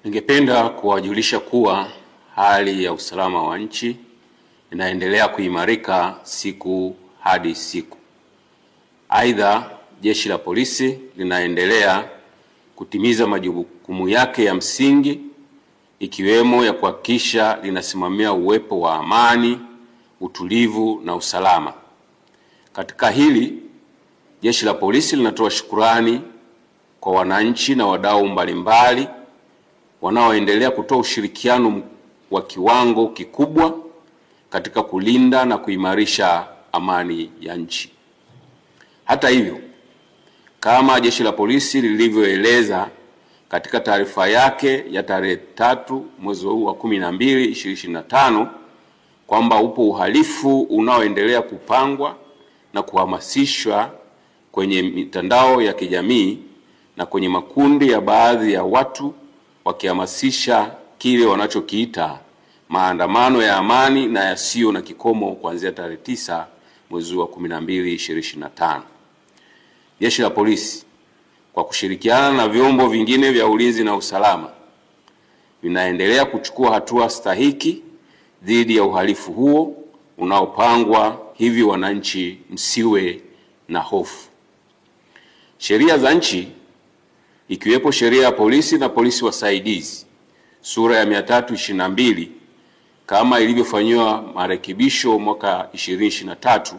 Ningependa kuwajulisha kuwa hali ya usalama wa nchi inaendelea kuimarika siku hadi siku. Aidha, Jeshi la Polisi linaendelea kutimiza majukumu yake ya msingi, ikiwemo ya kuhakikisha linasimamia uwepo wa amani, utulivu na usalama. Katika hili, Jeshi la Polisi linatoa shukrani kwa wananchi na wadau mbalimbali wanaoendelea kutoa ushirikiano wa kiwango kikubwa katika kulinda na kuimarisha amani ya nchi. Hata hivyo, kama Jeshi la Polisi lilivyoeleza katika taarifa yake ya tarehe 3 mwezi wa 12 2025 kwamba upo uhalifu unaoendelea kupangwa na kuhamasishwa kwenye mitandao ya kijamii na kwenye makundi ya baadhi ya watu wakihamasisha kile wanachokiita maandamano ya amani na yasiyo na kikomo kuanzia tarehe 9 mwezi wa 12 2025. Jeshi la Polisi kwa kushirikiana na vyombo vingine vya ulinzi na usalama vinaendelea kuchukua hatua stahiki dhidi ya uhalifu huo unaopangwa, hivi wananchi msiwe na hofu. Sheria za nchi ikiwepo sheria ya polisi na polisi wasaidizi sura ya 322 kama ilivyofanywa marekebisho mwaka 2023,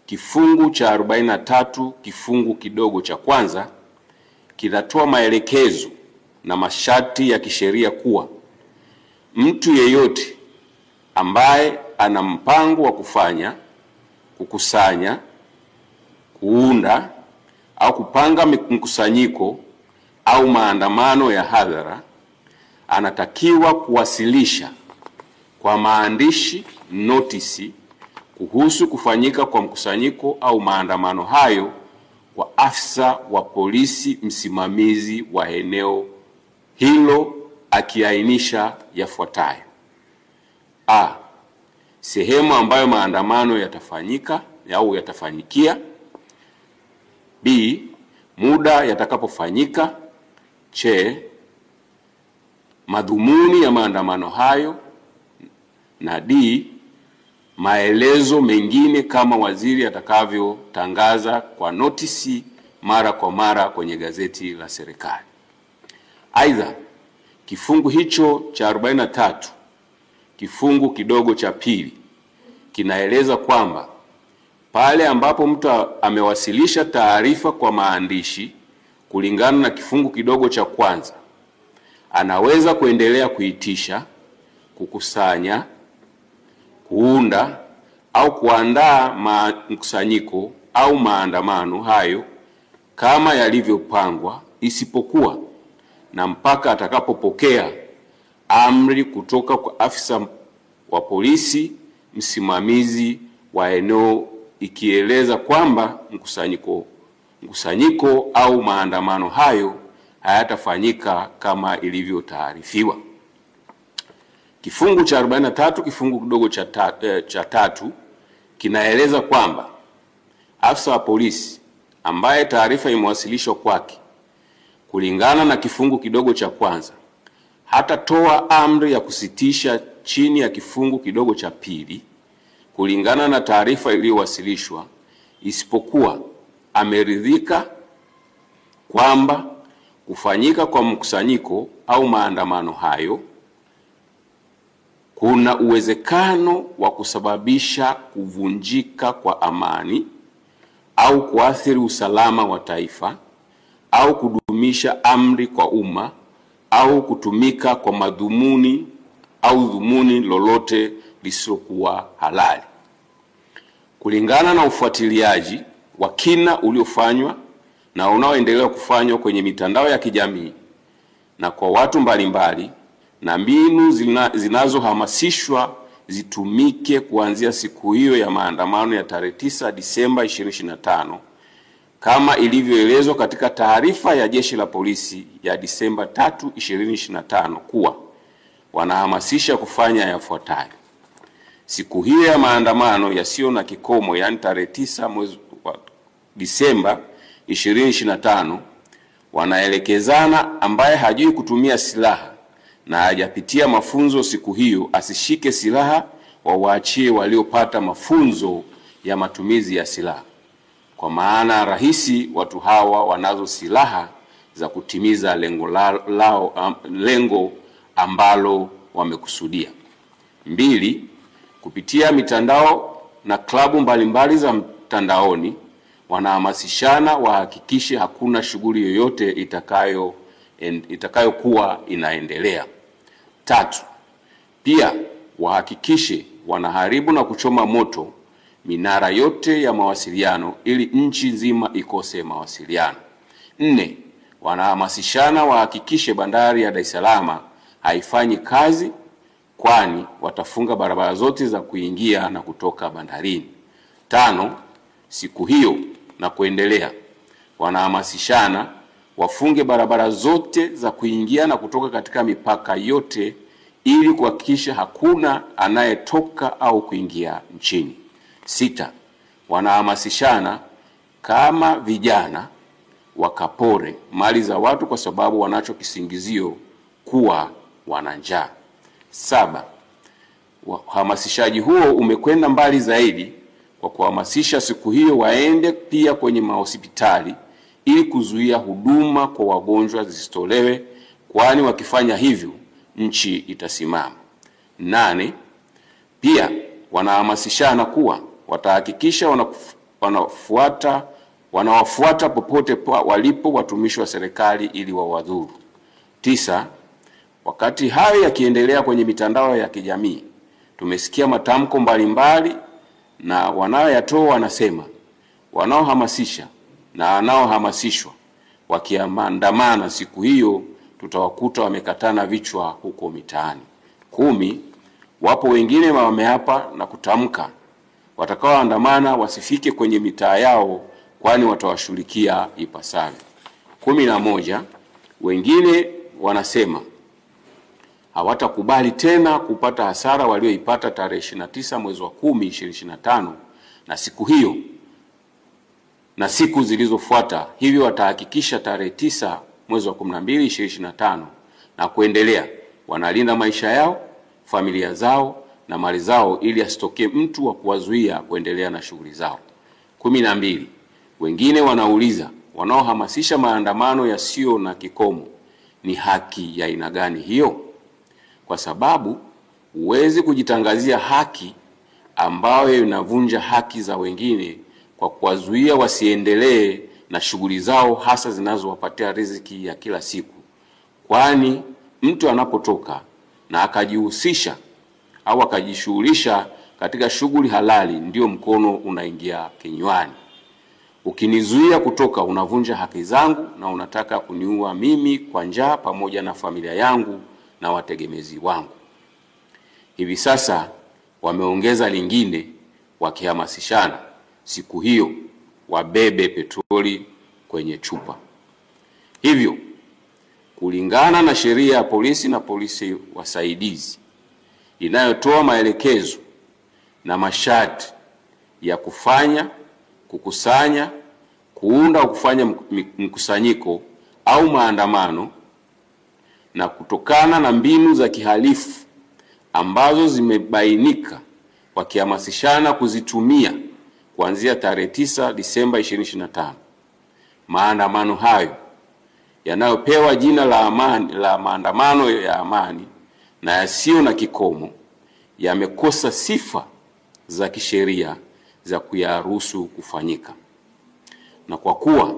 kifungu cha 43 kifungu kidogo cha kwanza kinatoa maelekezo na masharti ya kisheria kuwa mtu yeyote ambaye ana mpango wa kufanya, kukusanya, kuunda au kupanga mkusanyiko au maandamano ya hadhara anatakiwa kuwasilisha kwa maandishi notisi kuhusu kufanyika kwa mkusanyiko au maandamano hayo kwa afisa wa polisi msimamizi wa eneo hilo, akiainisha yafuatayo: A, sehemu ambayo maandamano yatafanyika au yatafanyikia; B, muda yatakapofanyika; C, madhumuni ya maandamano hayo; na D, maelezo mengine kama waziri atakavyotangaza kwa notisi mara kwa mara kwenye gazeti la serikali. Aidha, kifungu hicho cha 43 kifungu kidogo cha pili kinaeleza kwamba pale ambapo mtu amewasilisha taarifa kwa maandishi kulingana na kifungu kidogo cha kwanza, anaweza kuendelea kuitisha, kukusanya, kuunda au kuandaa mkusanyiko au maandamano hayo kama yalivyopangwa, isipokuwa na mpaka atakapopokea amri kutoka kwa afisa wa polisi msimamizi wa eneo ikieleza kwamba mkusanyiko au maandamano hayo hayatafanyika kama ilivyotaarifiwa. Kifungu cha 43 kifungu kidogo cha tatu kinaeleza kwamba afisa wa polisi ambaye taarifa imewasilishwa kwake kulingana na kifungu kidogo cha kwanza hatatoa amri ya kusitisha chini ya kifungu kidogo cha pili kulingana na taarifa iliyowasilishwa, isipokuwa ameridhika kwamba kufanyika kwa mkusanyiko au maandamano hayo kuna uwezekano wa kusababisha kuvunjika kwa amani au kuathiri usalama wa taifa au kudumisha amri kwa umma au kutumika kwa madhumuni au dhumuni lolote lisilokuwa halali. Kulingana na ufuatiliaji wa kina uliofanywa na unaoendelea kufanywa kwenye mitandao ya kijamii na kwa watu mbalimbali, na mbinu zinazohamasishwa zitumike kuanzia siku hiyo ya maandamano ya tarehe 9 Disemba 2025 kama ilivyoelezwa katika taarifa ya Jeshi la Polisi ya Disemba 3 2025 kuwa wanahamasisha kufanya yafuatayo: siku hiyo ya maandamano yasiyo na kikomo, yani tarehe 9 mwezi wa Disemba 2025, wanaelekezana ambaye hajui kutumia silaha na hajapitia mafunzo siku hiyo asishike silaha, wawaachie waliopata mafunzo ya matumizi ya silaha. Kwa maana rahisi watu hawa wanazo silaha za kutimiza lengo ambalo wamekusudia. 2. Kupitia mitandao na klabu mbalimbali za mtandaoni wanahamasishana wahakikishe hakuna shughuli yoyote itakayokuwa inaendelea. 3. Pia wahakikishe wanaharibu na kuchoma moto minara yote ya mawasiliano ili nchi nzima ikose mawasiliano. 4. Wanahamasishana wahakikishe bandari ya Dar es Salaam haifanyi kazi, kwani watafunga barabara zote za kuingia na kutoka bandarini. 5. Siku hiyo na kuendelea wanahamasishana wafunge barabara zote za kuingia na kutoka katika mipaka yote ili kuhakikisha hakuna anayetoka au kuingia nchini. 6. Wanahamasishana kama vijana wakapore mali za watu kwa sababu wanacho kisingizio kuwa wana njaa. 7. Uhamasishaji huo umekwenda mbali zaidi kwa kuhamasisha siku hiyo waende pia kwenye mahospitali ili kuzuia huduma kwa wagonjwa zisitolewe, kwani wakifanya hivyo nchi itasimama. 8. Pia wanahamasishana kuwa watahakikisha wanawafuata popote walipo watumishi wa serikali ili wawadhuru. 9. Wakati hayo yakiendelea kwenye mitandao ya kijamii, tumesikia matamko mbalimbali na wanaoyatoa wanasema wanaohamasisha na wanaohamasishwa wakiandamana siku hiyo tutawakuta wamekatana vichwa huko mitaani. 10. Wapo wengine wameapa na kutamka watakaoandamana wasifike kwenye mitaa yao, kwani watawashughulikia ipasavyo. 11. Wengine wanasema hawatakubali tena kupata hasara walioipata tarehe 29 mwezi wa 10 2025 na siku hiyo na siku zilizofuata, hivyo watahakikisha tarehe 9 mwezi wa 12 2025 na kuendelea wanalinda maisha yao, familia zao na mali zao ili asitokee mtu wa kuwazuia kuendelea na shughuli zao. 12. Wengine wanauliza wanaohamasisha maandamano yasiyo na kikomo ni haki ya aina gani hiyo? Kwa sababu huwezi kujitangazia haki ambayo inavunja haki za wengine kwa kuwazuia wasiendelee na shughuli zao hasa zinazowapatia riziki ya kila siku. Kwani mtu anapotoka na akajihusisha au akajishughulisha katika shughuli halali ndio mkono unaingia kinywani. Ukinizuia kutoka unavunja haki zangu na unataka kuniua mimi kwa njaa pamoja na familia yangu na wategemezi wangu. Hivi sasa wameongeza lingine wakihamasishana siku hiyo wabebe petroli kwenye chupa. Hivyo kulingana na sheria ya polisi na polisi wasaidizi inayotoa maelekezo na masharti ya kufanya, kukusanya, kuunda au kufanya mkusanyiko au maandamano, na kutokana na mbinu za kihalifu ambazo zimebainika wakihamasishana kuzitumia kuanzia tarehe 9 Disemba 2025, maandamano hayo yanayopewa jina la maandamano ya amani na yasiyo na kikomo yamekosa sifa za kisheria za kuyaruhusu kufanyika. Na kwa kuwa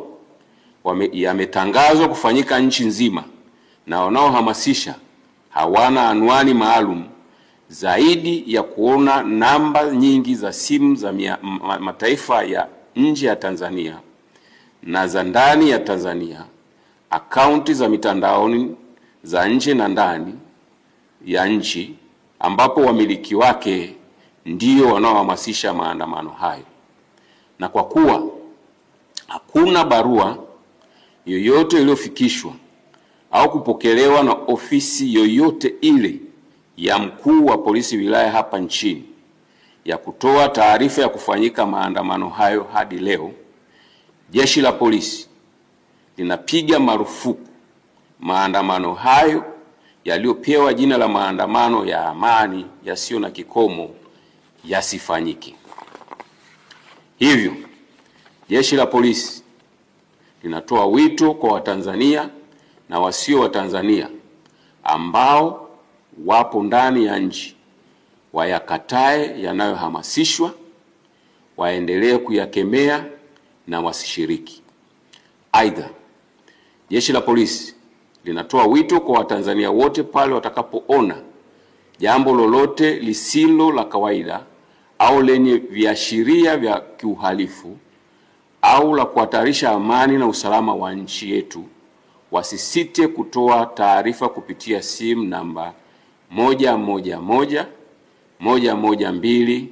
yametangazwa kufanyika nchi nzima na wanaohamasisha hawana anwani maalum zaidi ya kuona namba nyingi za simu za mataifa ya nje ya Tanzania na za ndani ya Tanzania, akaunti za mitandaoni za nje na ndani ya nchi ambapo wamiliki wake ndio wanaohamasisha maandamano hayo, na kwa kuwa hakuna barua yoyote iliyofikishwa au kupokelewa na ofisi yoyote ile ya mkuu wa polisi wilaya hapa nchini ya kutoa taarifa ya kufanyika maandamano hayo hadi leo, Jeshi la Polisi linapiga marufuku maandamano hayo yaliyopewa jina la maandamano ya amani yasiyo na kikomo yasifanyike. Hivyo, Jeshi la Polisi linatoa wito kwa Watanzania na wasio Watanzania ambao wapo ndani ya nchi wayakatae yanayohamasishwa, waendelee kuyakemea na wasishiriki. Aidha, Jeshi la Polisi linatoa wito kwa Watanzania wote pale watakapoona jambo lolote lisilo la kawaida au lenye viashiria vya kiuhalifu au la kuhatarisha amani na usalama wa nchi yetu, wasisite kutoa taarifa kupitia simu namba 111 112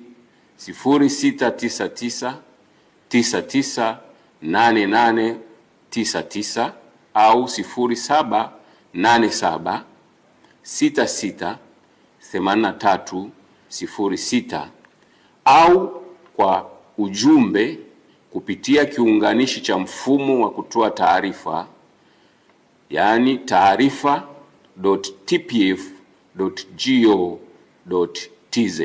0699 998899 au 0787 66 83 06 au kwa ujumbe kupitia kiunganishi cha mfumo wa kutoa taarifa, yani taarifa.tpf.go.tz.